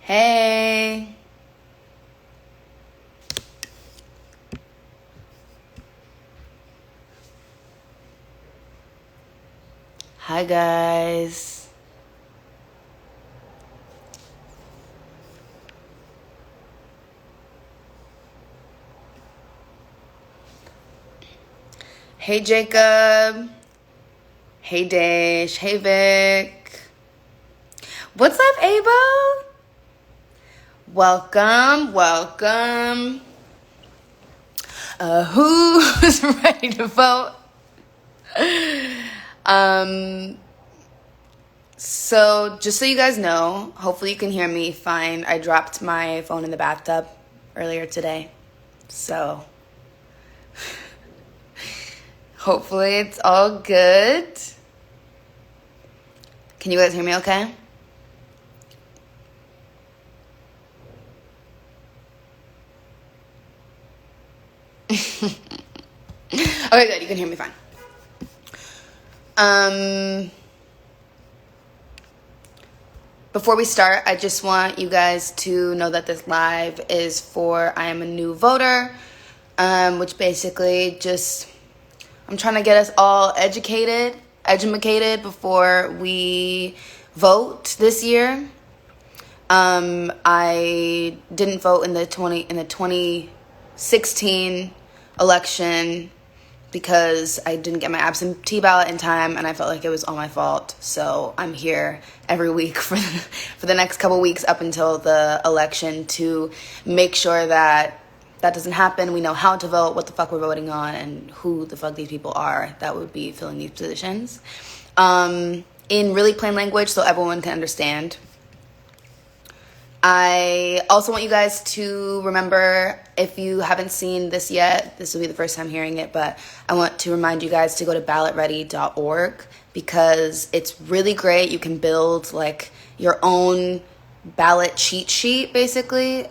Hey. Hi, guys. Hey, Jacob. Hey, Dash. Hey, Vic. What's up, Abo? Welcome, welcome. Who's ready to vote? So just so you guys know, hopefully you can hear me fine. I dropped my phone in the bathtub earlier today. So hopefully it's all good. Can you guys hear me okay? Okay, good. You can hear me fine. Before we start, I just want you guys to know that this live is for I am a new voter, which basically just I'm trying to get us all educated before we vote this year. I didn't vote in the 2016 election because I didn't get my absentee ballot in time, and I felt like it was all my fault. So I'm here every week for the next couple weeks up until the election to make sure that doesn't happen. We know how to vote, what the fuck we're voting on, and who the fuck these people are that would be filling these positions. In really plain language so everyone can understand. I also want you guys to remember, if you haven't seen this yet, this will be the first time hearing it, but I want to remind you guys to go to ballotready.org because it's really great. You can build like your own ballot cheat sheet basically.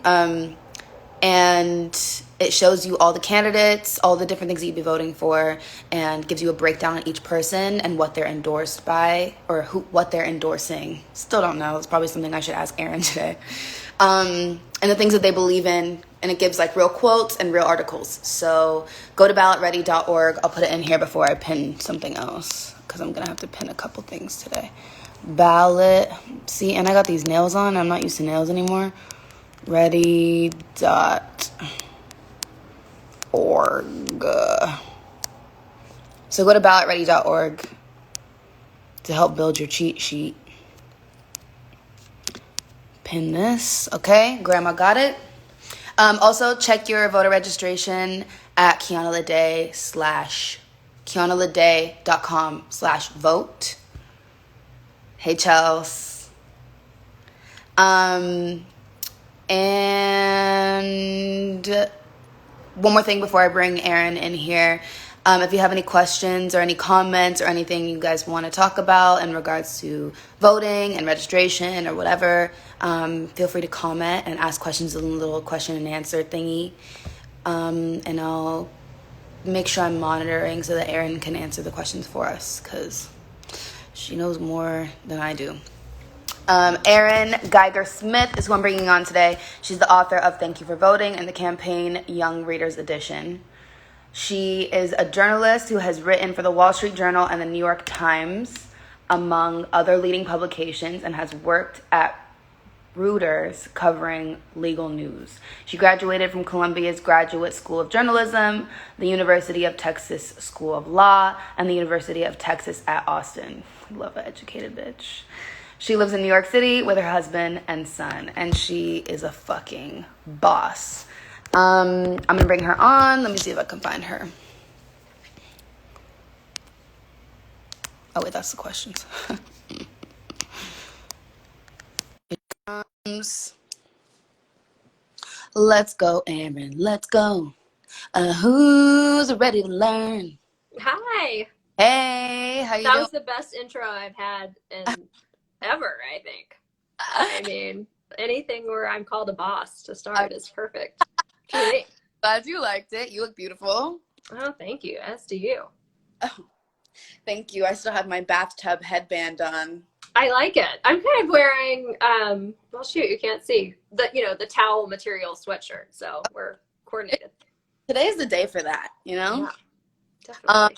And it shows you all the candidates, all the different things that you'd be voting for, and gives you a breakdown on each person and what they're endorsed by, or what they're endorsing. Still don't know. It's probably something I should ask Aaron today. And the things that they believe in, and it gives like real quotes and real articles. So go to ballotready.org. I'll put it in here before I pin something else, because I'm going to have to pin a couple things today. Ballot. See, and I got these nails on. I'm not used to nails anymore. Ready.org. So go to ballotready.org to help build your cheat sheet. Pin this, okay? Grandma got it. Also, check your voter registration at kianaledé.com/vote. Hey, Chels. And one more thing before I bring Aaron in here. If you have any questions or any comments or anything you guys want to talk about in regards to voting and registration or whatever, feel free to comment and ask questions in a little question and answer thingy. And I'll make sure I'm monitoring so that Aaron can answer the questions for us because she knows more than I do. Erin Geiger-Smith is who I'm bringing on today. She's the author of Thank You for Voting and the campaign Young Readers Edition. She is a journalist who has written for the Wall Street Journal and the New York Times, among other leading publications, and has worked at Reuters covering legal news. She graduated from Columbia's Graduate School of Journalism, the University of Texas School of Law, and the University of Texas at Austin. Love an educated bitch. She lives in New York City with her husband and son, and she is a fucking boss. I'm gonna bring her on. Let me see if I can find her. Oh wait, that's the questions. Here comes. Let's go, Aaron. Let's go. Who's ready to learn? Hi. Hey, how you That doing? was the best intro I've had in ever, I think. I mean, anything where I'm called a boss to start is perfect. Glad you liked it. You look beautiful. Oh, thank you. As do you. Oh, thank you. I still have my bathtub headband on. I like it. I'm kind of wearing, well, shoot, you can't see the towel material sweatshirt. So we're coordinated. Today's the day for that, you know? Yeah, Um, definitely.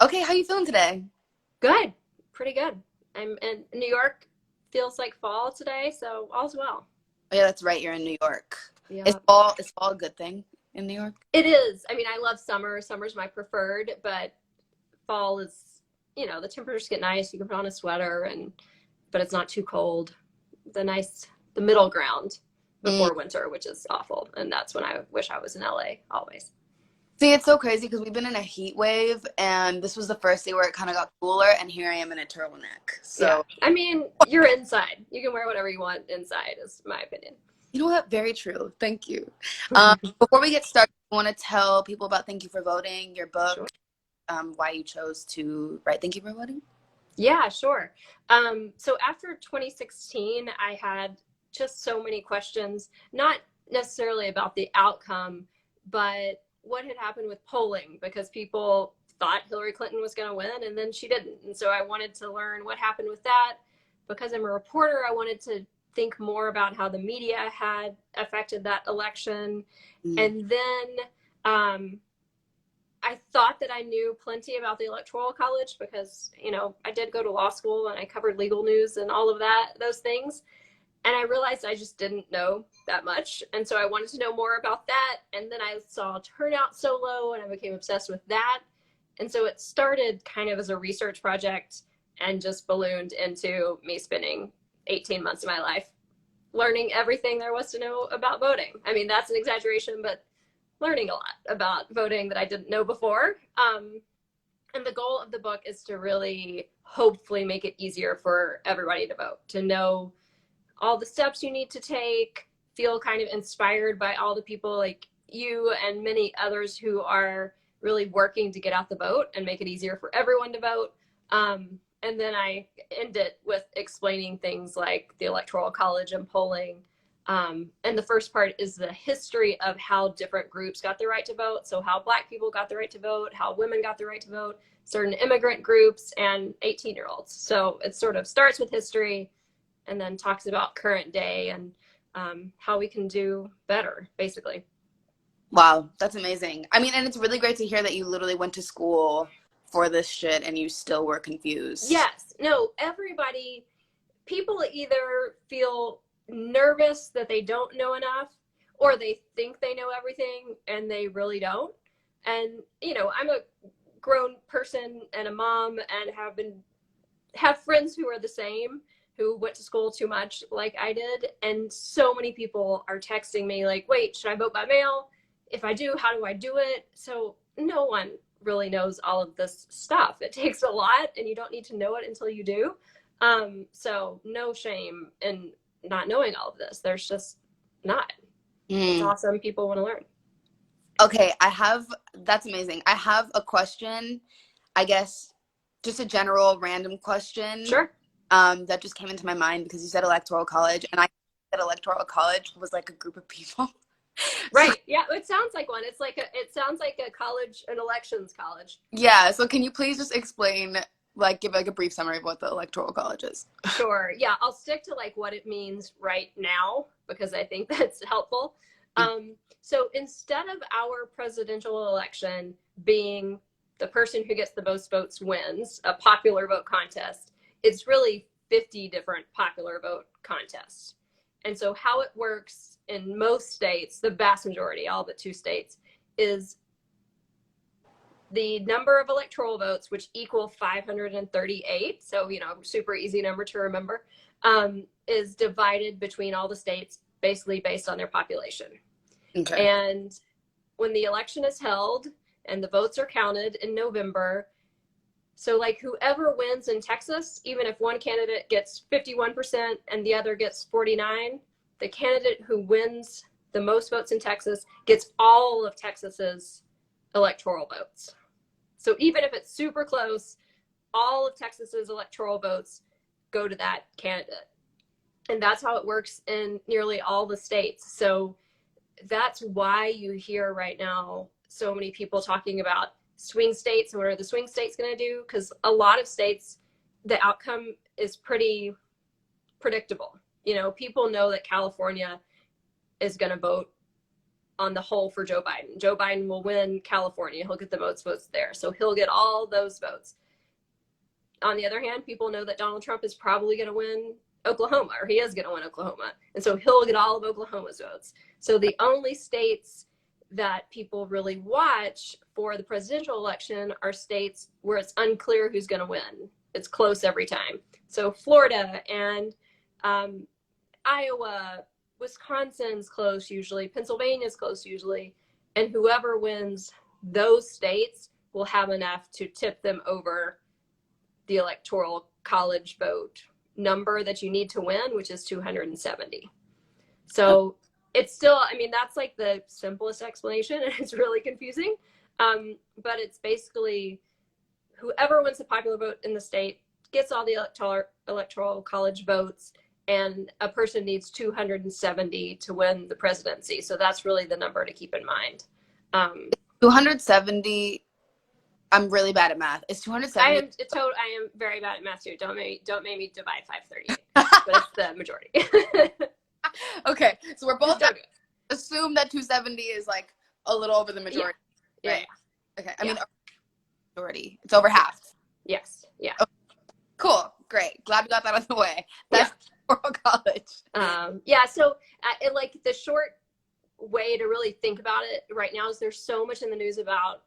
okay, how you feeling today? Good. Pretty good. I'm in New York. Feels like fall today, so all's well. Oh, yeah, that's right. You're in New York. Yeah. Is fall a good thing in New York? It is. I mean, I love summer. Summer's my preferred, but fall is, the temperatures get nice. You can put on a sweater but it's not too cold. The middle ground Mm. before winter, which is awful. And that's when I wish I was in LA always. See, it's so crazy because we've been in a heat wave, and this was the first day where it kind of got cooler, and here I am in a turtleneck. Yeah. So, I mean, you're inside. You can wear whatever you want inside, is my opinion. you know what? Very true. Thank you. Before we get started, I want to tell people about Thank You for Voting, your Sure. book, why you chose to write Thank You for Voting. Yeah, sure. So after 2016, I had just so many questions, not necessarily about the outcome, but what had happened with polling, because people thought Hillary Clinton was going to win and then she didn't. And so I wanted to learn what happened with that. Because I'm a reporter, I wanted to think more about how the media had affected that election. Mm. And then I thought that I knew plenty about the Electoral College because, I did go to law school and I covered legal news and all of those things. And I realized I just didn't know that much. And so I wanted to know more about that. And then I saw turnout so low and I became obsessed with that. And so it started kind of as a research project and just ballooned into me spending 18 months of my life learning everything there was to know about voting. I mean, that's an exaggeration, but learning a lot about voting that I didn't know before. And the goal of the book is to really hopefully make it easier for everybody to vote, to know all the steps you need to take, feel kind of inspired by all the people like you and many others who are really working to get out the vote and make it easier for everyone to vote. And then I end it with explaining things like the Electoral College and polling. And the first part is the history of how different groups got the right to vote. So how Black people got the right to vote, how women got the right to vote, certain immigrant groups, and 18-year-olds. So it sort of starts with history and then talks about current day and how we can do better, basically. Wow, that's amazing. I mean, and it's really great to hear that you literally went to school for this shit and you still were confused. Yes. No, people either feel nervous that they don't know enough or they think they know everything and they really don't. And, I'm a grown person and a mom and have friends who are the same, who went to school too much like I did. And so many people are texting me like, wait, should I vote by mail? If I do, how do I do it? So no one really knows all of this stuff. It takes a lot and you don't need to know it until you do. So no shame in not knowing all of this. There's just not. It's awesome. People want to learn. Okay, that's amazing. I have a question, I guess, just a general random question. Sure. That just came into my mind because you said Electoral College, and I said Electoral College was like a group of people. Right. Yeah, it sounds like one. It sounds like a college, an elections college. Yeah, so can you please just explain, give like a brief summary of what the Electoral College is? Sure. Yeah, I'll stick to what it means right now because I think that's helpful. So instead of our presidential election being the person who gets the most votes wins, a popular vote contest, it's really 50 different popular vote contests. And so how it works in most states, the vast majority, all but 2 states, is the number of electoral votes, which equal 538, so, super easy number to remember, is divided between all the states, basically based on their population. Okay. And when the election is held and the votes are counted in November, so whoever wins in Texas, even if one candidate gets 51% and the other gets 49%, the candidate who wins the most votes in Texas gets all of Texas's electoral votes. So even if it's super close, all of Texas's electoral votes go to that candidate. And that's how it works in nearly all the states. So that's why you hear right now so many people talking about swing states and what are the swing states going to do? Because a lot of states, the outcome is pretty predictable. You know, people know that California is going to vote on the whole for Joe Biden. Joe Biden will win California. He'll get the most votes there. So he'll get all those votes. On the other hand, people know that Donald Trump is probably going to win Oklahoma, or he is going to win Oklahoma. And so he'll get all of Oklahoma's votes. So the only states that people really watch for the presidential election are states where it's unclear who's going to win. It's close every time. So Florida and Iowa, Wisconsin's close usually, Pennsylvania's close usually, and whoever wins those states will have enough to tip them over the electoral college vote number that you need to win, which is 270. So it's still, I mean, that's like the simplest explanation, and it's really confusing. But it's basically whoever wins the popular vote in the state gets all the electoral college votes, and a person needs 270 to win the presidency. So that's really the number to keep in mind. 270. I'm really bad at math. Is 270? I am very bad at math too. Don't make me divide 538. But it's the majority. Okay, so we're both assume that 270 is like a little over the majority. Yeah. Right? Yeah. Okay. I mean, majority. It's over half. Yes. Yeah. Okay. Cool. Great. Glad we got that out of the way. That's electoral college. Yeah. So, like the short way to really think about it right now is there's so much in the news about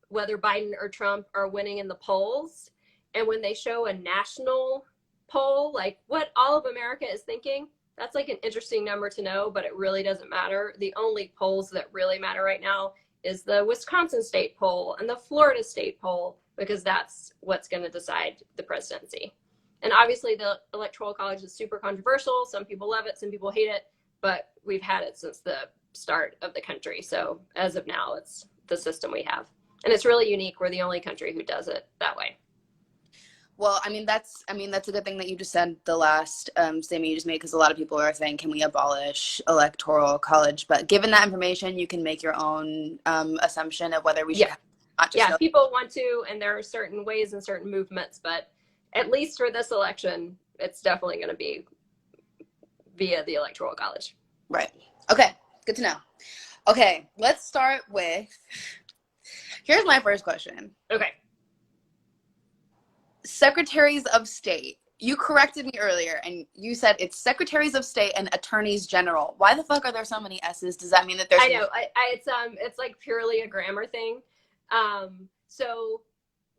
whether Biden or Trump are winning in the polls. And when they show a national poll, like what all of America is thinking, that's like an interesting number to know, but it really doesn't matter. The only polls that really matter right now is the Wisconsin state poll and the Florida state poll, because that's what's going to decide the presidency. And obviously the electoral college is super controversial. Some people love it, some people hate it, but we've had it since the start of the country. So as of now, it's the system we have. And it's really unique. We're the only country who does it that way. Well, I mean, that's a good thing that you just said the last statement you just made, because a lot of people are saying, can we abolish electoral college? But given that information, you can make your own assumption of whether we should. People want to, and there are certain ways and certain movements, but at least for this election, it's definitely going to be via the electoral college. Right. Okay. Good to know. Okay. Let's start with, here's my first question. Okay. Secretaries of State. You corrected me earlier, and you said it's Secretaries of State and Attorneys General. Why the fuck are there so many S's? Does that mean that there's? I know. It's like purely a grammar thing. So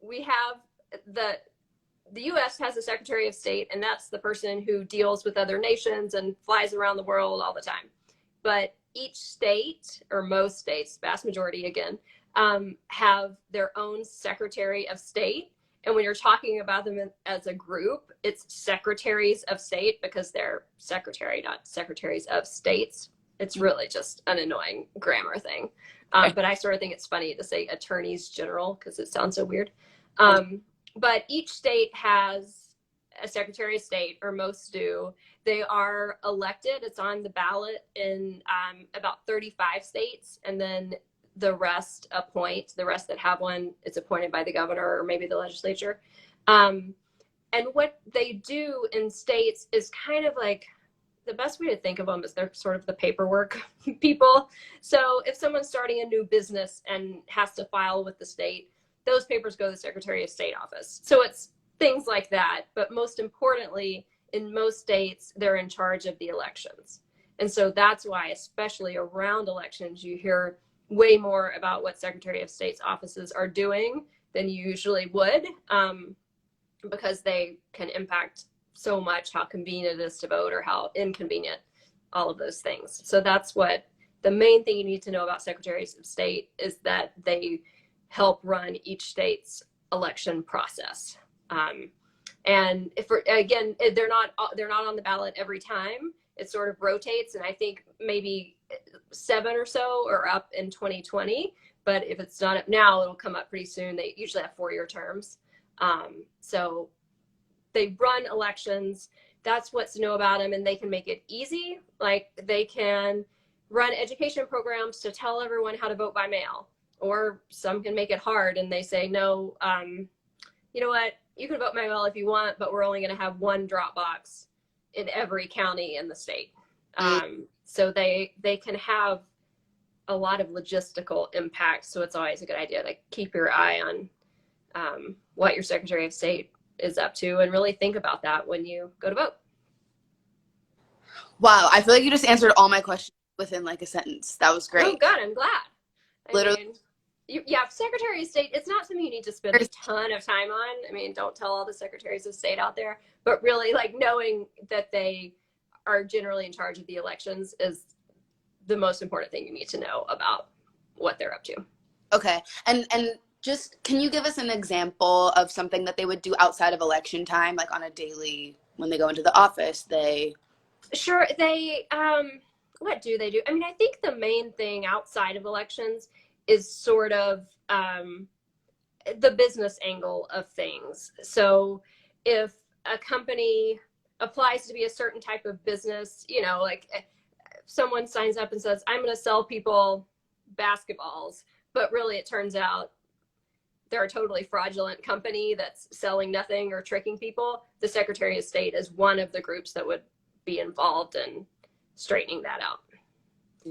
we have the U.S. has a Secretary of State, and that's the person who deals with other nations and flies around the world all the time. But each state, or most states, vast majority again, have their own Secretary of State. And when you're talking about them as a group, it's Secretaries of State because they're secretary, not Secretaries of States. It's really just an annoying grammar thing. But I sort of think it's funny to say Attorneys General because it sounds so weird. But each state has a Secretary of State, or most do. They are elected. It's on the ballot in about 35 states. And then the rest appoint. The rest that have one, it's appointed by the governor or maybe the legislature. And what they do in states is kind of like, the best way to think of them is they're sort of the paperwork people. So if someone's starting a new business and has to file with the state, those papers go to the Secretary of State office. So it's things like that. But most importantly, in most states, they're in charge of the elections. And so that's why, especially around elections, you hear way more about what Secretary of State's offices are doing than you usually would, because they can impact so much how convenient it is to vote or how inconvenient, all of those things. So that's what the main thing you need to know about Secretaries of State is, that they help run each state's election process. And if again, they're not on the ballot every time. It sort of rotates, and I think maybe 7 or so are up in 2020. But if it's not up now, it'll come up pretty soon. They usually have 4-year terms. So they run elections. That's what's to know about them, and they can make it easy. Like they can run education programs to tell everyone how to vote by mail, or some can make it hard and they say, no, you know what? you can vote by mail if you want, but we're only going to have one drop box in every county in the state. So they can have a lot of logistical impact. So it's always a good idea to keep your eye on what your Secretary of State is up to, and really think about that when you go to vote. Wow, I feel like you just answered all my questions within like a sentence. That was great. Oh, good. I'm glad. Literally. Yeah, Secretary of State, it's not something you need to spend a ton of time on. I mean, don't tell all the secretaries of state out there, but really knowing that they are generally in charge of the elections is the most important thing you need to know about what they're up to. Okay. And just, can you give us an example of something that they would do outside of election time, like on a daily, when they go into the office, Sure. What do they do? I mean, I think the main thing outside of elections is sort of the business angle of things. So if a company applies to be a certain type of business, like someone signs up and says, I'm going to sell people basketballs, but really it turns out they're a totally fraudulent company that's selling nothing or tricking people, the Secretary of State is one of the groups that would be involved in straightening that out.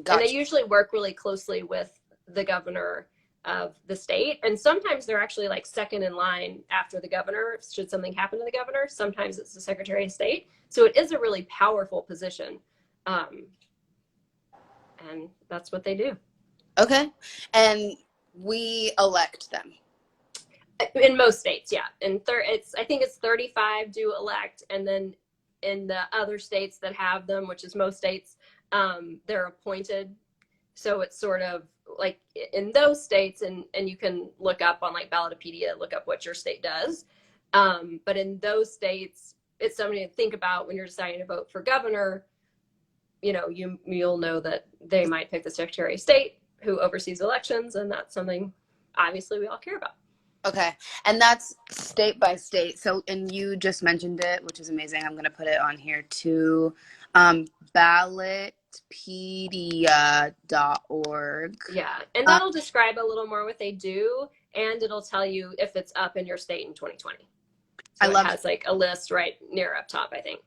Gotcha. And they usually work really closely with the governor of the state. And sometimes they're actually second in line after the governor. Should something happen to the governor, sometimes it's the Secretary of State. So it is a really powerful position. And that's what they do. Okay. And we elect them. In most states, yeah. I think it's 35 do elect, and then in the other states that have them, which is most states, they're appointed. So it's sort of in those states, and you can look up on Ballotopedia, look up what your state does. But in those states, it's something to think about when you're deciding to vote for governor. You'll know that they might pick the Secretary of State who oversees elections, and that's something obviously we all care about. Okay. And that's state by state. So, and you just mentioned it, which is amazing. I'm going to put it on here too. Ballotpedia.org. Yeah. And that'll describe a little more what they do, and it'll tell you if it's up in your state in 2020. So it has a list right near up top, I think.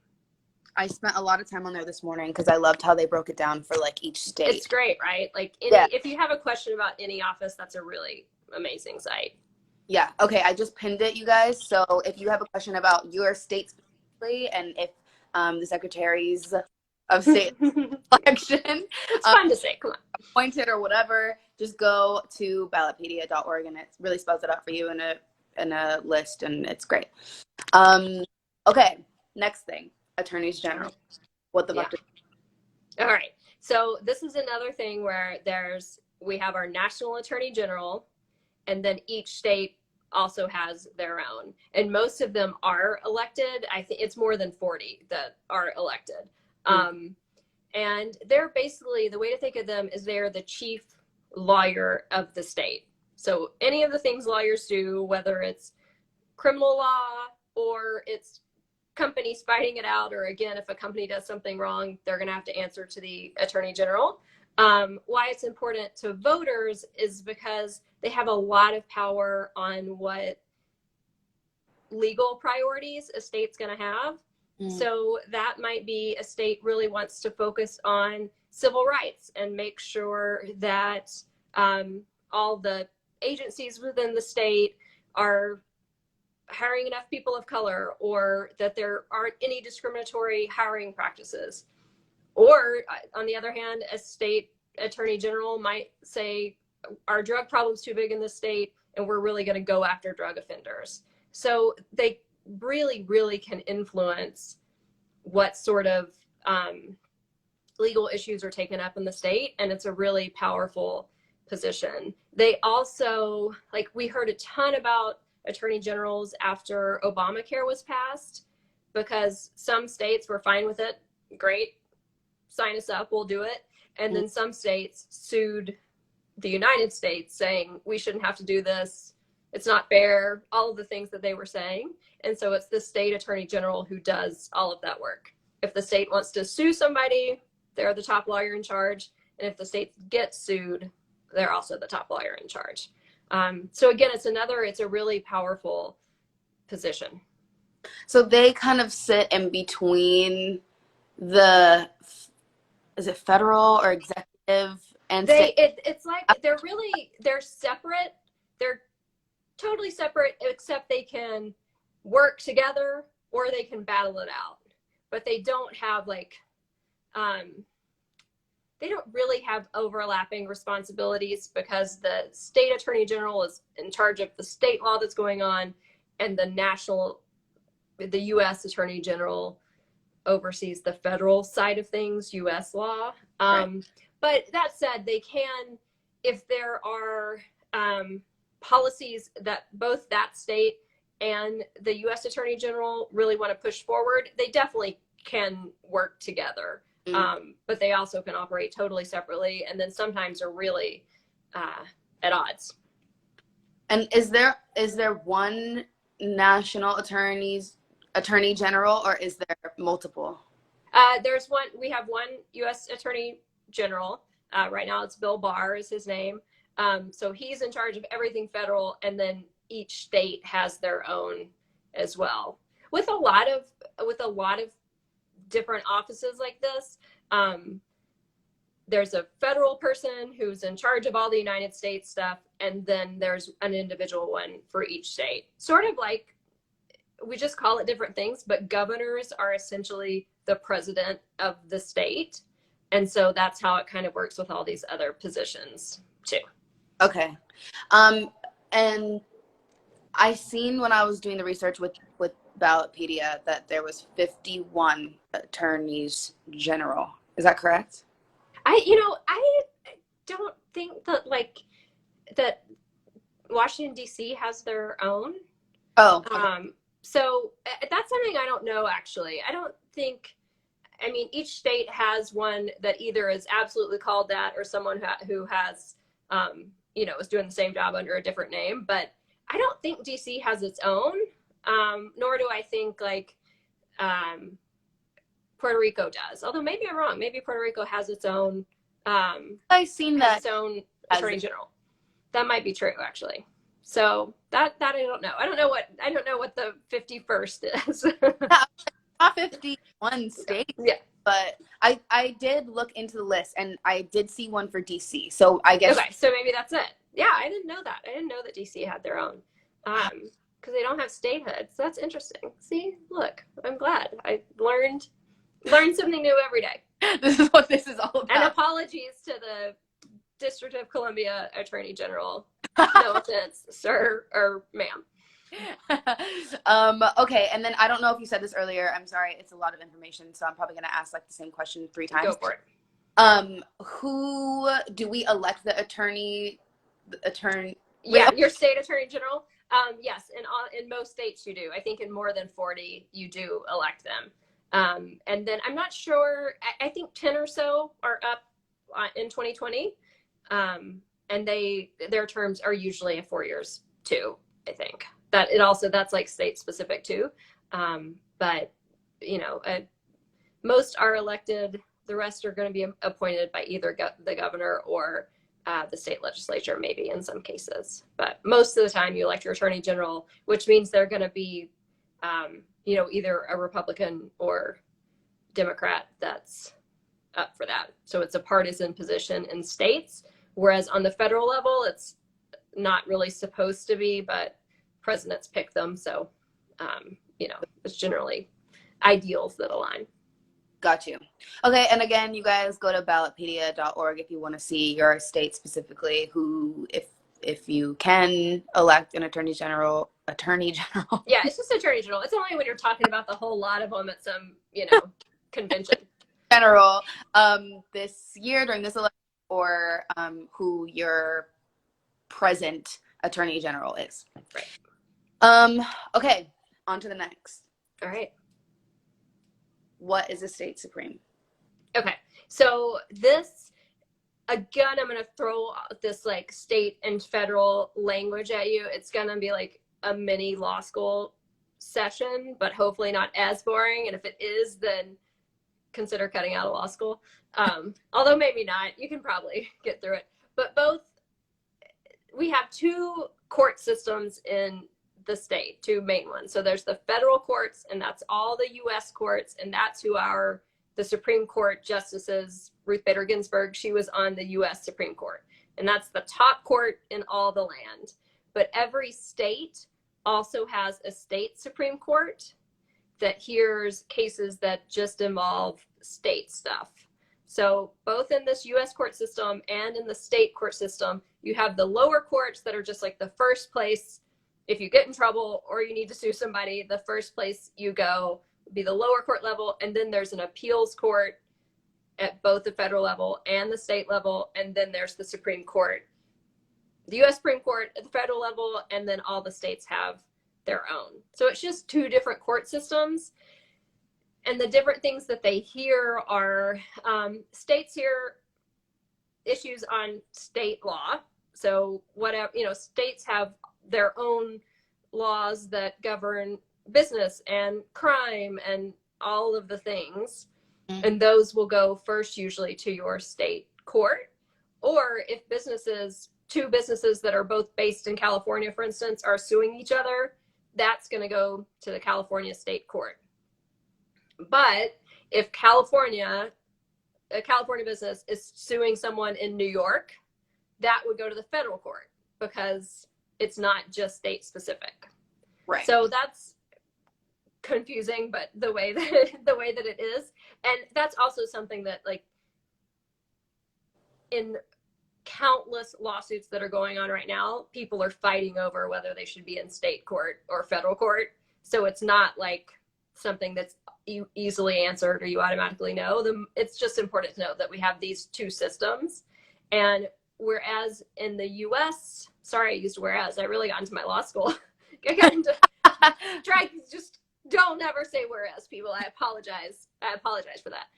I spent a lot of time on there this morning because I loved how they broke it down for each state. It's great, right? If you have a question about any office, that's a really amazing site. Yeah. Okay. I just pinned it, you guys. So if you have a question about your state specifically, and if the secretaries of state election, it's fun to say, come on, appointed or whatever, just go to ballotpedia.org, and it really spells it out for you in a list, and it's great. Okay. Next thing, attorneys general. What the fuck? All right. So this is another thing where we have our national attorney general, and then each state also has their own. And most of them are elected. I think it's more than 40 that are elected. And they're basically, the way to think of them is they're the chief lawyer of the state. So any of the things lawyers do, whether it's criminal law or it's companies fighting it out, or again, if a company does something wrong, they're going to have to answer to the attorney general. Why it's important to voters is because they have a lot of power on what legal priorities a state's going to have. So that might be a state really wants to focus on civil rights and make sure that all the agencies within the state are hiring enough people of color, or that there aren't any discriminatory hiring practices. Or on the other hand, a state attorney general might say, our drug problem's too big in the state, and we're really going to go after drug offenders. So they really, really can influence what sort of legal issues are taken up in the state, and it's a really powerful position. They also, we heard a ton about attorney generals after Obamacare was passed, because some states were fine with it. Great, sign us up, we'll do it. And then some states sued the United States saying, we shouldn't have to do this, it's not fair, all of the things that they were saying. And so it's the state attorney general who does all of that work. If the state wants to sue somebody, they're the top lawyer in charge. And if the state gets sued, they're also the top lawyer in charge. So again, it's a really powerful position. So they kind of sit in between the, is it federal or executive and state? It's like they're separate. They're totally separate, except they can work together or they can battle it out. But they don't have like they don't really have overlapping responsibilities because the state attorney general is in charge of the state law that's going on, and the U.S. attorney general oversees the federal side of things, U.S. law. Right. But that said, they can, if there are policies that both that state and the U.S. attorney general really want to push forward, they definitely can work together. But they also can operate totally separately, and then sometimes are really at odds. And is there one national attorney general, or is there multiple? There's one. We have one U.S. attorney general. Right now, it's Bill Barr is his name. So he's in charge of everything federal, and then each state has their own as well. With a lot of different offices like this, there's a federal person who's in charge of all the United States stuff, and then there's an individual one for each state. Sort of like, we just call it different things, but governors are essentially the president of the state. And so that's how it kind of works with all these other positions too. Okay. And I seen when I was doing the research with Ballotpedia that there was 51 attorneys general. Is that correct? I don't think that Washington D.C. has their own. Oh. Okay. So that's something I don't know, actually. I don't think, I mean, each state has one that either is absolutely called that or someone who has, is doing the same job under a different name. But I don't think D.C. has its own, nor do I think Puerto Rico does. Although maybe I'm wrong. Maybe Puerto Rico has its own. I seen that its own attorney general. That might be true, actually. So that I don't know. I don't know what the 51st is. Not 51 states. Yeah. But I did look into the list, and I did see one for DC. So I guess. Okay, so maybe that's it. Yeah, I didn't know that. I didn't know that DC had their own. Because they don't have statehood. So that's interesting. See, look, I'm glad. I learned something new every day. This is what this is all about. And apologies to the District of Columbia Attorney General. No offense, sir or ma'am. Okay, and then I don't know if you said this earlier. I'm sorry, it's a lot of information, so I'm probably gonna ask like the same question 3 times. Go for it. Who do we elect the attorney? Yeah, your state attorney general. Yes, in most states you do. I think in more than 40 you do elect them. And then I'm not sure. I think 10 or so are up in 2020. And their terms are usually 4 years too. I think that's like state specific too. But most are elected. The rest are going to be appointed by either the governor or the state legislature, maybe in some cases. But most of the time you elect your attorney general, which means they're going to be, either a Republican or Democrat that's up for that. So it's a partisan position in states, whereas on the federal level, it's not really supposed to be, but presidents pick them. So, it's generally ideals that align. Got you. Okay, and again, you guys go to ballotpedia.org if you want to see your state specifically who, if you can elect an attorney general. Yeah, it's just attorney general. It's only when you're talking about the whole lot of them at some, convention. General, this year during this election, or who your present attorney general is. Right. Okay, on to the next. All right. What is a state supreme? Okay, so this, again, I'm going to throw this like state and federal language at you. It's going to be like a mini law school session, but hopefully not as boring. And if it is, then consider cutting out of law school. Although maybe not, you can probably get through it. But we have 2 court systems in the state, two main ones. So there's the federal courts, and that's all the U.S. courts, and that's who the Supreme Court justices. Ruth Bader Ginsburg, she was on the U.S. Supreme Court, and that's the top court in all the land. But every state also has a state Supreme Court that hears cases that just involve state stuff. So both in this U.S. court system and in the state court system, you have the lower courts that are just like the first place. If you get in trouble or you need to sue somebody, the first place you go would be the lower court level. And then there's an appeals court at both the federal level and the state level. And then there's the Supreme Court, the U.S. Supreme Court at the federal level, and then all the states have their own. So it's just two different court systems. And the different things that they hear are states hear issues on state law. So whatever, states have their own laws that govern business and crime and all of the things. Mm-hmm. And those will go first usually to your state court. Or if two businesses that are both based in California, for instance, are suing each other, that's going to go to the California state court. But if a California business is suing someone in New York, that would go to the federal court because it's not just state specific. Right. So that's confusing, but the way that it is. And that's also something that, like, in countless lawsuits that are going on right now, people are fighting over whether they should be in state court or federal court. So it's not like something that's easily answered or you automatically know. It's just important to know that we have these two systems. And whereas in the US, sorry, I used whereas, I really got into my law school. I got into, just don't ever say whereas, people. I apologize for that.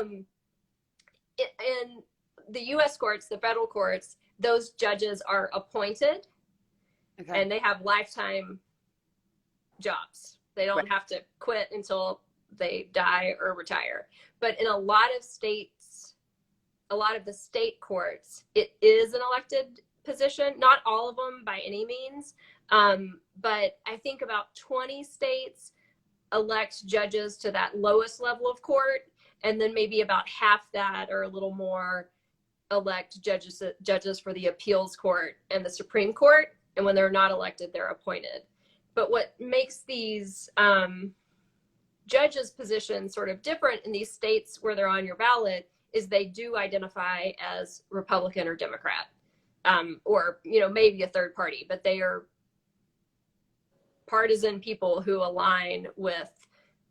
In the U.S. courts, the federal courts, those judges are appointed, okay, and they have lifetime jobs. They don't have to quit until they die or retire. But in a lot of states, a lot of the state courts, it is an elected position. Not all of them by any means, but I think about 20 states elect judges to that lowest level of court, and then maybe about half that or a little more elect judges for the appeals court and the Supreme Court. And when they're not elected, they're appointed. But what makes these judges' positions sort of different in these states where they're on your ballot is they do identify as Republican or Democrat, or maybe a third party, but they are partisan people who align with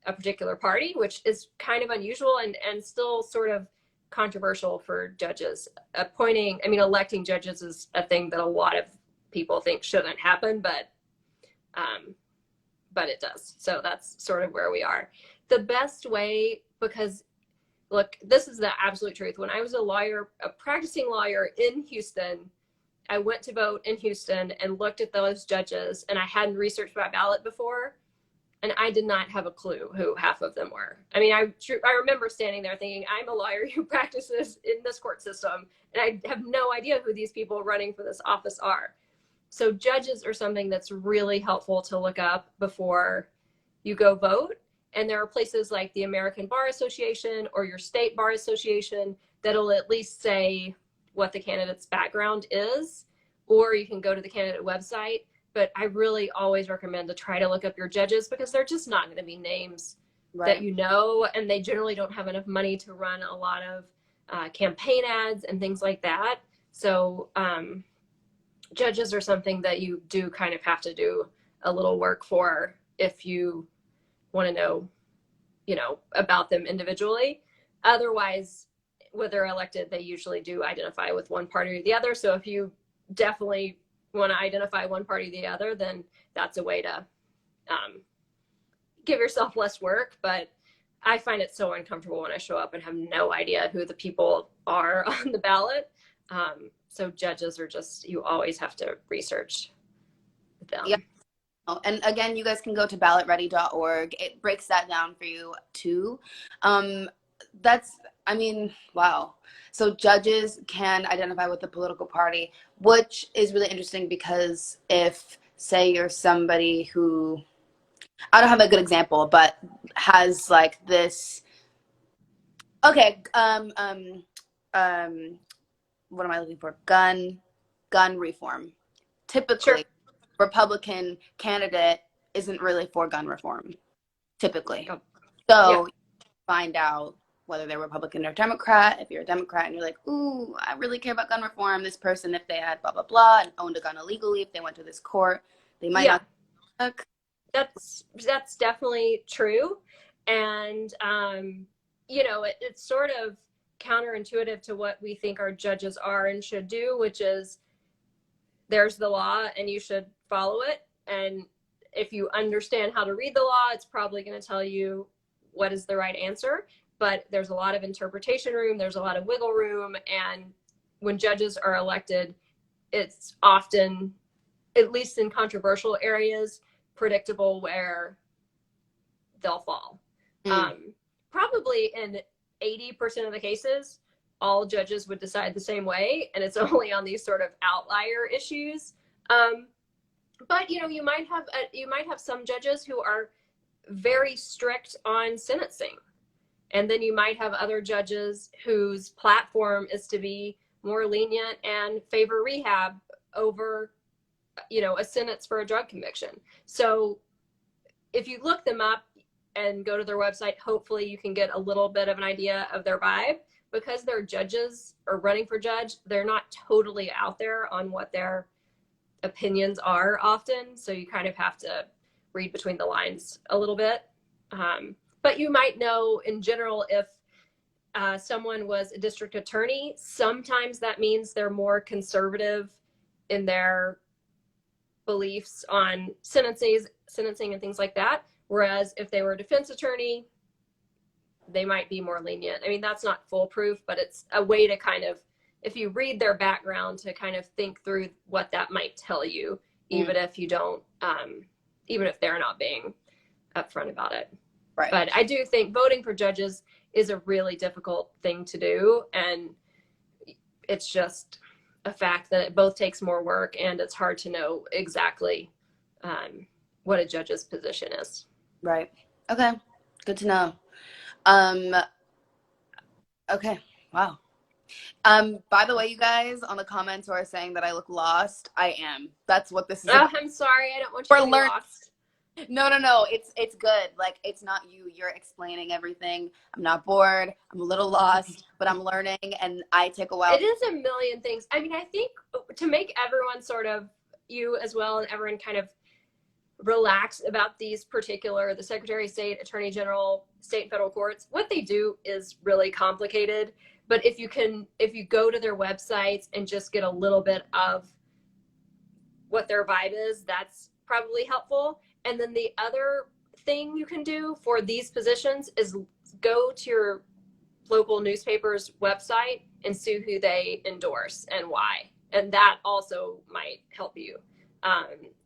a particular party, which is kind of unusual and still sort of controversial for judges. Electing judges is a thing that a lot of people think shouldn't happen, but it does. So that's sort of where we are. The best way, because look, this is the absolute truth. When I was a practicing lawyer in Houston, I went to vote in Houston and looked at those judges, and I hadn't researched my ballot before, and I did not have a clue who half of them were. I remember standing there thinking, I'm a lawyer who practices in this court system, and I have no idea who these people running for this office are. So judges are something that's really helpful to look up before you go vote. And there are places like the American Bar Association or your state bar association that'll at least say what the candidate's background is, or you can go to the candidate website. But I really always recommend to try to look up your judges, because they're just not going to be names that and they generally don't have enough money to run a lot of campaign ads and things like that. So judges are something that you do kind of have to do a little work for if you want to know, about them individually. Otherwise, when they're elected, they usually do identify with one party or the other. So if you definitely want to identify one party or the other, then that's a way to give yourself less work. But I find it so uncomfortable when I show up and have no idea who the people are on the ballot. So judges are just, you always have to research them. Yeah. And again, you guys can go to ballotready.org. It breaks that down for you too. Wow. So judges can identify with the political party, which is really interesting, because if say you're somebody who, I don't have a good example, but has like this, okay, what am I looking for? Gun reform. Sure. Typically, Republican candidate isn't really for gun reform, typically. Oh, yeah. So find out whether they're Republican or Democrat. If you're a Democrat and you're like, ooh, I really care about gun reform, this person, if they had blah, blah, blah, and owned a gun illegally, if they went to this court, they might Yeah. not look. That's definitely true. And it's sort of counterintuitive to what we think our judges are and should do, which is there's the law and you should follow it. And if you understand how to read the law, it's probably going to tell you what is the right answer. But there's a lot of interpretation room, there's a lot of wiggle room. And when judges are elected, it's often, at least in controversial areas, predictable where they'll fall. Mm. Probably in 80% of the cases, all judges would decide the same way, and it's only on these sort of outlier issues. But you might have some judges who are very strict on sentencing, and then you might have other judges whose platform is to be more lenient and favor rehab over a sentence for a drug conviction. So if you look them up and go to their website, hopefully you can get a little bit of an idea of their vibe. Because they're judges or running for judge, they're not totally out there on what their opinions are often. So you kind of have to read between the lines a little bit. But you might know in general, if someone was a district attorney, sometimes that means they're more conservative in their beliefs on sentencing and things like that. Whereas if they were a defense attorney, they might be more lenient. I mean, that's not foolproof, but it's a way to kind of, if you read their background, to kind of think through what that might tell you, even if you don't, even if they're not being upfront about it. Right. But I do think voting for judges is a really difficult thing to do. And it's just a fact that it both takes more work and it's hard to know exactly what a judge's position is. Right. Okay. Good to know. Okay. Wow. By the way, you guys on the comments who are saying that I look lost, I am. That's what this is about. I'm sorry. I don't want you to be lost. No. It's good. Like, it's not you. You're explaining everything. I'm not bored. I'm a little lost, but I'm learning, and I take a while. It is a million things. I mean, I think to make everyone sort of, you as well, and everyone kind of relax about these particular, the Secretary of State, Attorney General, state and federal courts, what they do is really complicated. But if you go to their websites and just get a little bit of what their vibe is, that's probably helpful. And then the other thing you can do for these positions is go to your local newspaper's website and see who they endorse and why. And that also might help you.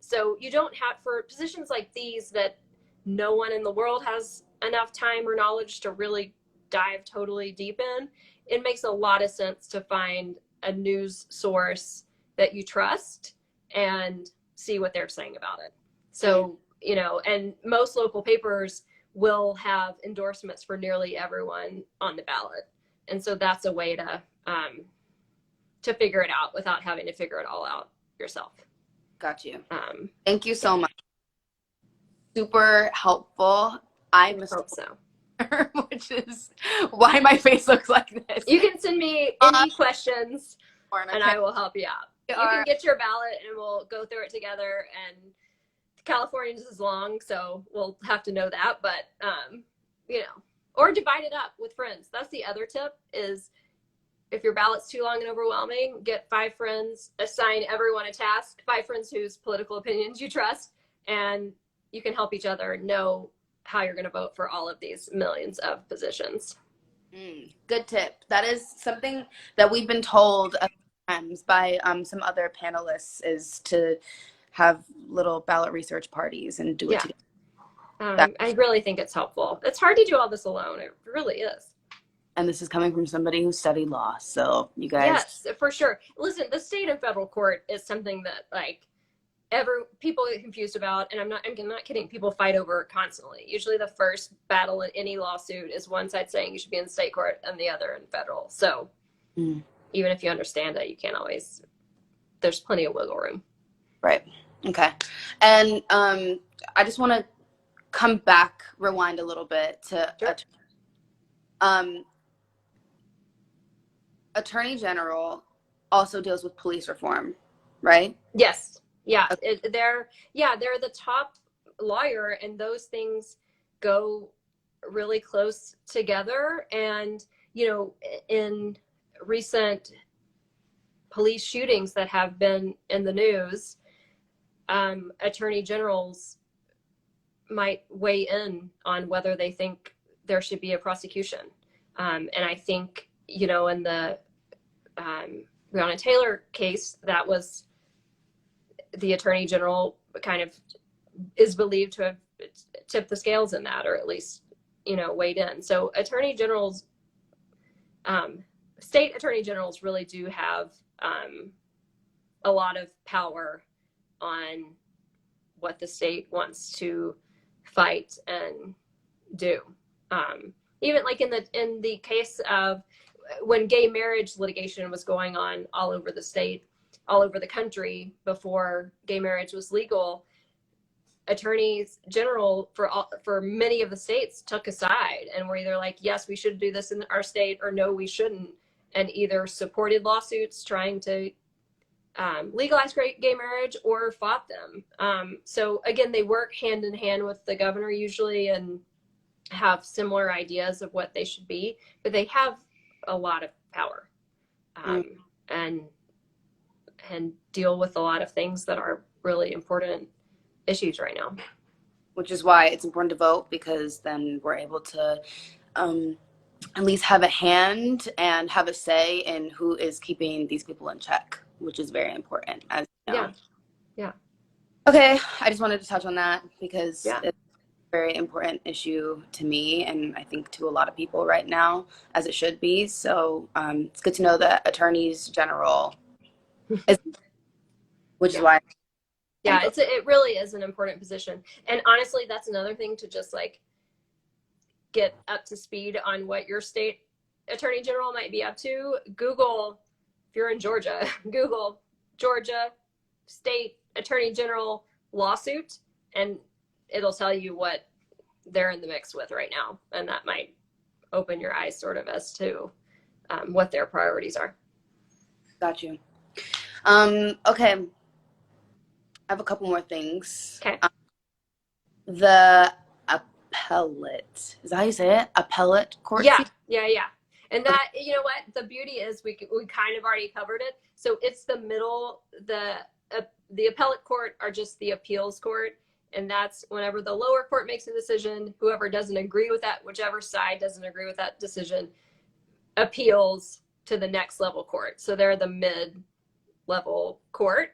So you don't have, for positions like these that no one in the world has enough time or knowledge to really dive totally deep in, it makes a lot of sense to find a news source that you trust and see what they're saying about it. So, and most local papers will have endorsements for nearly everyone on the ballot. And so that's a way to figure it out without having to figure it all out yourself. Got you. Thank you so much. Super helpful. I hope so. Which is why my face looks like this. You can send me any questions and I will help you out. You can get your ballot and we'll go through it together. And Californians is long, so we'll have to know that. But, or divide it up with friends. That's the other tip is, if your ballot's too long and overwhelming, get 5 friends, assign everyone a task, 5 friends whose political opinions you trust, and you can help each other know how you're going to vote for all of these millions of positions. Good tip. That is something that we've been told a few times by some other panelists, is to have little ballot research parties and do it together. I really think it's helpful. It's hard to do all this alone. It really is. And this is coming from somebody who studied law. So you guys. Yes, for sure. Listen, the state and federal court is something that, like, people get confused about, and I'm not kidding, people fight over it constantly. Usually the first battle in any lawsuit is one side saying you should be in state court and the other in federal. So even if you understand it, you can't always, there's plenty of wiggle room. Right. Okay. And I just want to rewind a little bit to Sure. Attorney General also deals with police reform, right? Yes. Yeah. Okay. They're the top lawyer, and those things go really close together. And, in recent police shootings that have been in the news, attorney generals might weigh in on whether they think there should be a prosecution. And I think, in the Breonna Taylor case, that was the attorney general kind of is believed to have tipped the scales in that, or at least, weighed in. So attorney generals, state attorney generals really do have a lot of power on what the state wants to fight and do. Even like in the case of when gay marriage litigation was going on all over the state, all over the country before gay marriage was legal, attorneys general for many of the states took a side and were either like, yes, we should do this in our state, or no, we shouldn't, and either supported lawsuits trying to legalize gay marriage or fought them. So again, they work hand in hand with the governor usually and have similar ideas of what they should be, but they have a lot of power and deal with a lot of things that are really important issues right now. Which is why it's important to vote, because then we're able to at least have a hand and have a say in who is keeping these people in check, which is very important. As you know. Yeah. Okay, I just wanted to touch on that because Yeah. it's a very important issue to me, and I think to a lot of people right now, as it should be. So it's good to know that attorneys general is, which is why. Yeah, it really is an important position. And honestly, that's another thing to just like get up to speed on what your state attorney general might be up to. Google, if you're in Georgia, Google Georgia state attorney general lawsuit, and it'll tell you what they're in the mix with right now. And that might open your eyes sort of as to what their priorities are. Got you. Okay. I have a couple more things. Okay. The appellate, is that how you say it? Appellate court? Yeah. And that, you know what, the beauty is we kind of already covered it. So it's the middle, the appellate court are just the appeals court. And that's whenever the lower court makes a decision, whoever doesn't agree with that, whichever side doesn't agree with that decision, appeals to the next level court. So they're the mid-level court.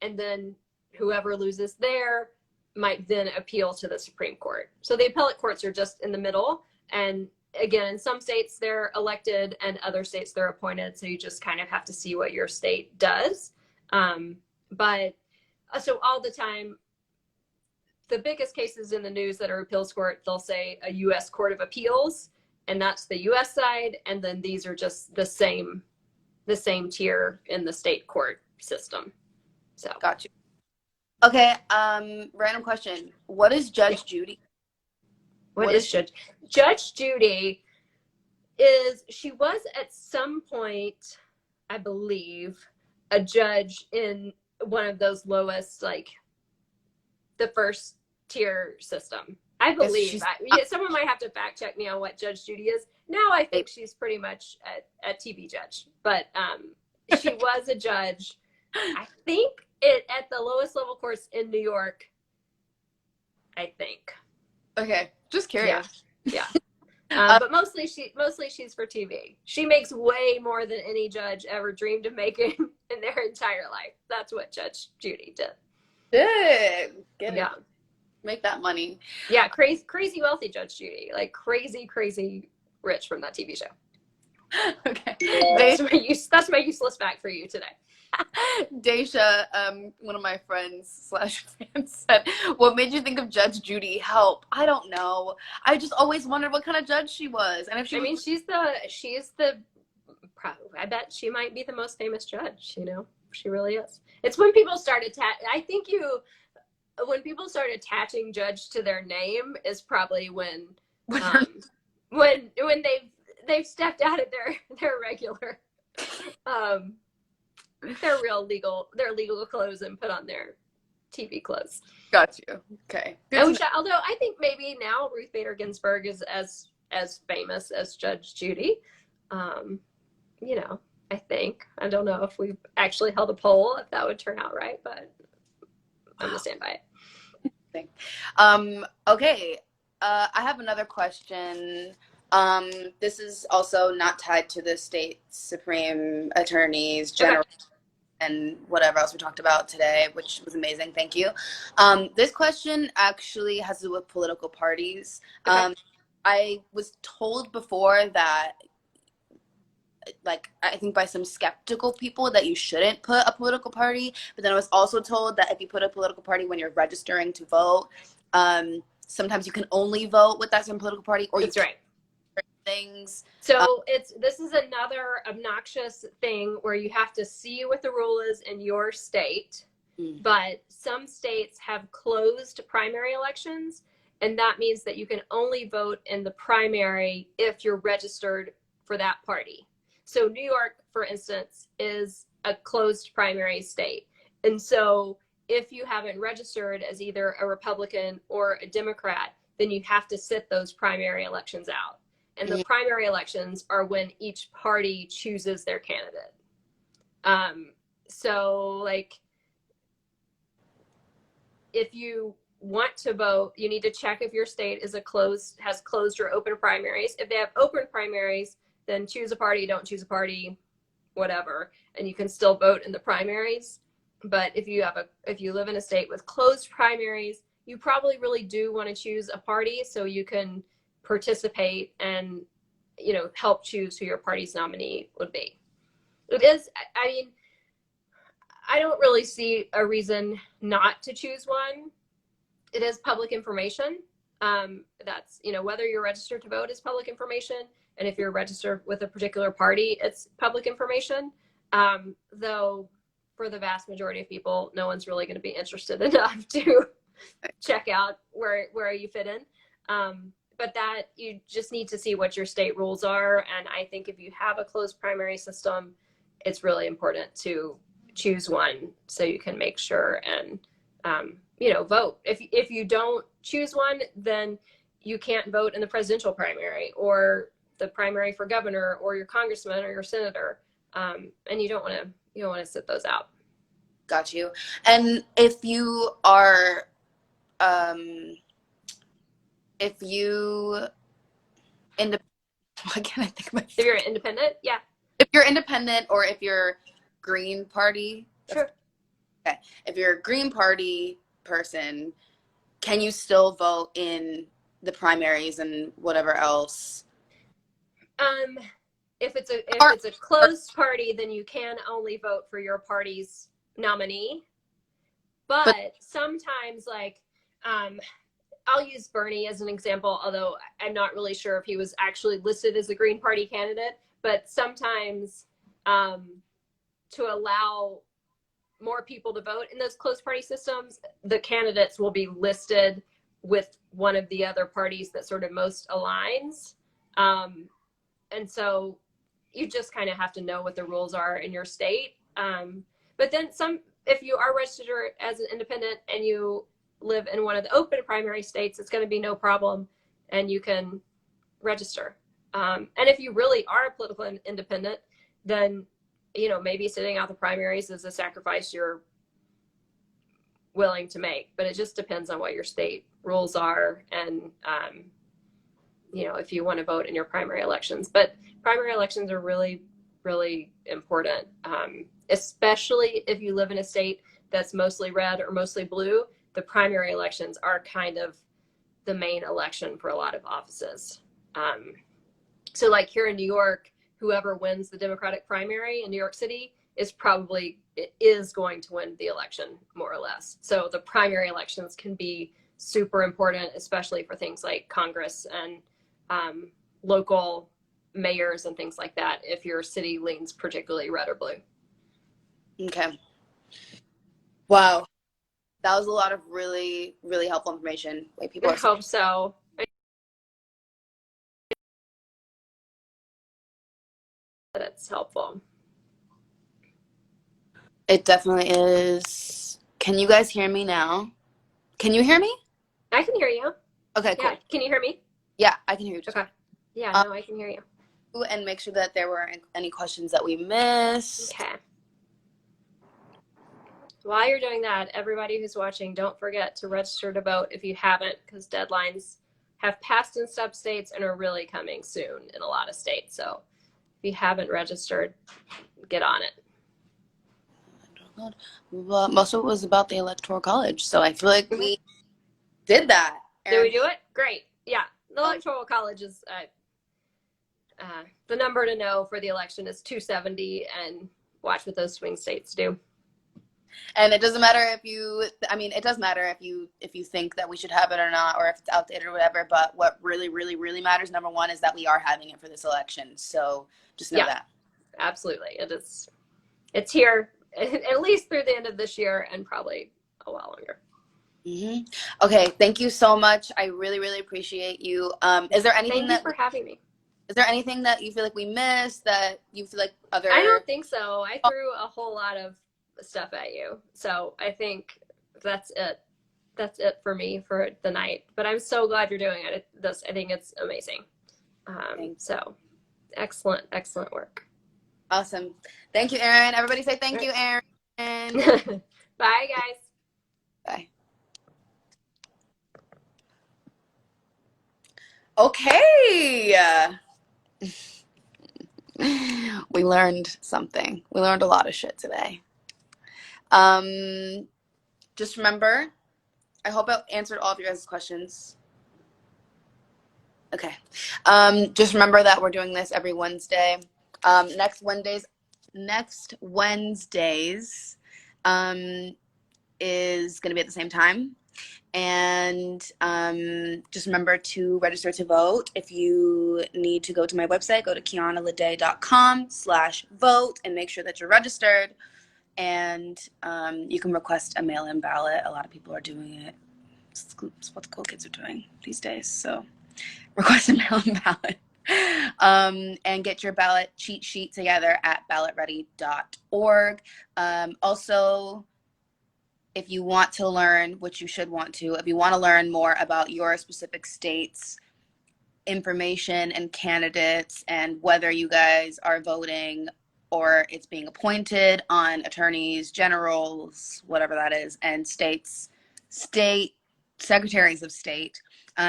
And then whoever loses there might then appeal to the Supreme Court. So the appellate courts are just in the middle. And again, in some states they're elected and other states they're appointed. So you just kind of have to see what your state does. But so all the time, the biggest cases in the news that are appeals court, they'll say a U.S. Court of Appeals, and that's the U.S. side. And then these are just the same tier in the state court system. So got you. Okay, random question. What is Judge Judy? What is Judge Judy she was at some point, I believe, a judge in one of those lowest, like the first tier system. I believe. Someone might have to fact check me on what Judge Judy is. Now I think she's pretty much a TV judge, but she was a judge. I think at the lowest level courts in New York, I think. Okay, just curious. Yeah. But mostly she's for TV. She makes way more than any judge ever dreamed of making in their entire life. That's what Judge Judy did. Get it. Make that money. Yeah, crazy wealthy Judge Judy, like crazy rich from that TV show. Okay. That's my useless fact for you today. Daisha, one of my friends slash fans said, "What made you think of Judge Judy? Help! I don't know. I just always wondered what kind of judge she was, and if she I was." mean, I bet she might be the most famous judge, you know? She really is. It's when people started I think when people start attaching judge to their name is probably um when they've stepped out of their regular um their legal clothes and put on their TV clothes. Got you. Okay. Good to know. Although I think maybe now Ruth Bader Ginsburg is as famous as Judge Judy. Um, you know, I think. I don't know if we've actually held a poll if that would turn out right, but I'm gonna stand by it. Okay. I have another question. This is also not tied to the state supreme attorneys general. Okay. And whatever else we talked about today, which was amazing. Thank you. This question actually has to do with political parties. Okay. I was told before that, like, I think by some skeptical people that you shouldn't put a political party, but then I was also told that if you put a political party when you're registering to vote, sometimes you can only vote with that same political party, or That's you right. things. So this is another obnoxious thing where you have to see what the rule is in your state, but some states have closed primary elections, and that means that you can only vote in the primary if you're registered for that party. So New York, for instance, is a closed primary state. And so if you haven't registered as either a Republican or a Democrat, then you have to sit those primary elections out. And the primary elections are when each party chooses their candidate. So, like, if you want to vote, you need to check if your state has closed or open primaries. If they have open primaries, then choose a party, don't choose a party, whatever, and you can still vote in the primaries. But if you live in a state with closed primaries, you probably really do want to choose a party so you can participate and, you know, help choose who your party's nominee would be. It is, I mean, I don't really see a reason not to choose one. It is public information. That's, you know, whether you're registered to vote is public information. And if you're registered with a particular party, it's public information. Though for the vast majority of people, no one's really going to be interested enough to check out where you fit in. But that you just need to see what your state rules are. And I think if you have a closed primary system, it's really important to choose one so you can make sure and, you know, vote. If you don't choose one, then you can't vote in the presidential primary or the primary for governor or your congressman or your senator. And you don't want to sit those out. Got you. And if you are, if you why can't I think of my If you're independent, yeah. If you're independent or if you're Green Party, sure. Okay. If you're a Green Party person, can you still vote in the primaries and whatever else? If it's a closed party, then you can only vote for your party's nominee. But sometimes, like, I'll use Bernie as an example, although I'm not really sure if he was actually listed as a Green Party candidate. But sometimes to allow more people to vote in those closed party systems, the candidates will be listed with one of the other parties that sort of most aligns. And so you just kind of have to know what the rules are in your state. But then if you are registered as an independent and you live in one of the open primary states, it's going to be no problem and you can register. And if you really are a political independent, then, you know, maybe sitting out the primaries is a sacrifice you're willing to make, but it just depends on what your state rules are and, you know, if you want to vote in your primary elections. But primary elections are really, really important, especially if you live in a state that's mostly red or mostly blue. The primary elections are kind of the main election for a lot of offices. So like here in New York, whoever wins the Democratic primary in New York City is going to win the election, more or less. So the primary elections can be super important, especially for things like Congress and local mayors and things like that, if your city leans particularly red or blue. Okay. Wow. That was a lot of really, really helpful information. Wait, people I are hope so. That's helpful. It definitely is. Can you guys hear me now? Can you hear me? I can hear you. Okay, cool. Yeah. Can you hear me? Yeah, I can hear you. Okay. Yeah, no, I can hear you. And make sure that there weren't any questions that we missed. Okay. While you're doing that, everybody who's watching, don't forget to register to vote if you haven't, because deadlines have passed in some states and are really coming soon in a lot of states. So if you haven't registered, get on it. Well, most of it was about the Electoral College, so I feel like we did that. Did we do it? Great. Yeah, the Electoral College is the number to know for the election is 270, and watch what those swing states do. And it doesn't matter if it does matter if you think that we should have it or not, or if it's outdated or whatever, but what really, really, really matters, number one, is that we are having it for this election. So just know that. Absolutely. It's here at least through the end of this year and probably a while longer. Mm-hmm. Okay, thank you so much. I really, really appreciate you. Is there anything Thank you for having me. Is there anything that you feel like we missed, that you feel like other? I don't think so. I threw a whole lot of stuff at you, so I think that's it. That's it for me for the night. But I'm so glad you're doing it. I think it's amazing. So excellent work. Awesome. Thank you, Erin. Everybody say thank you, Erin. Bye, guys. Bye. Okay. We learned something. We learned a lot of shit today. Just remember, I hope I answered all of your guys' questions. Okay. Just remember that we're doing this every Wednesday. Next Wednesdays is going to be at the same time. And just remember to register to vote. If you need to go to my website, go to kianaledé.com/vote and make sure that you're registered. And you can request a mail-in ballot. A lot of people are doing it. It's what the cool kids are doing these days. So request a mail-in ballot. And get your ballot cheat sheet together at ballotready.org. Also, if you want to learn, which you should want to, if you want to learn more about your specific state's information and candidates and whether you guys are voting or it's being appointed on attorneys generals, whatever that is, and state secretaries of state,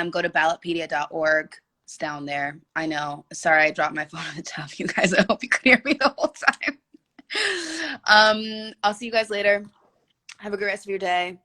go to ballotpedia.org. It's down there. I know. Sorry, I dropped my phone on the top, you guys. I hope you could hear me the whole time. I'll see you guys later. Have a good rest of your day.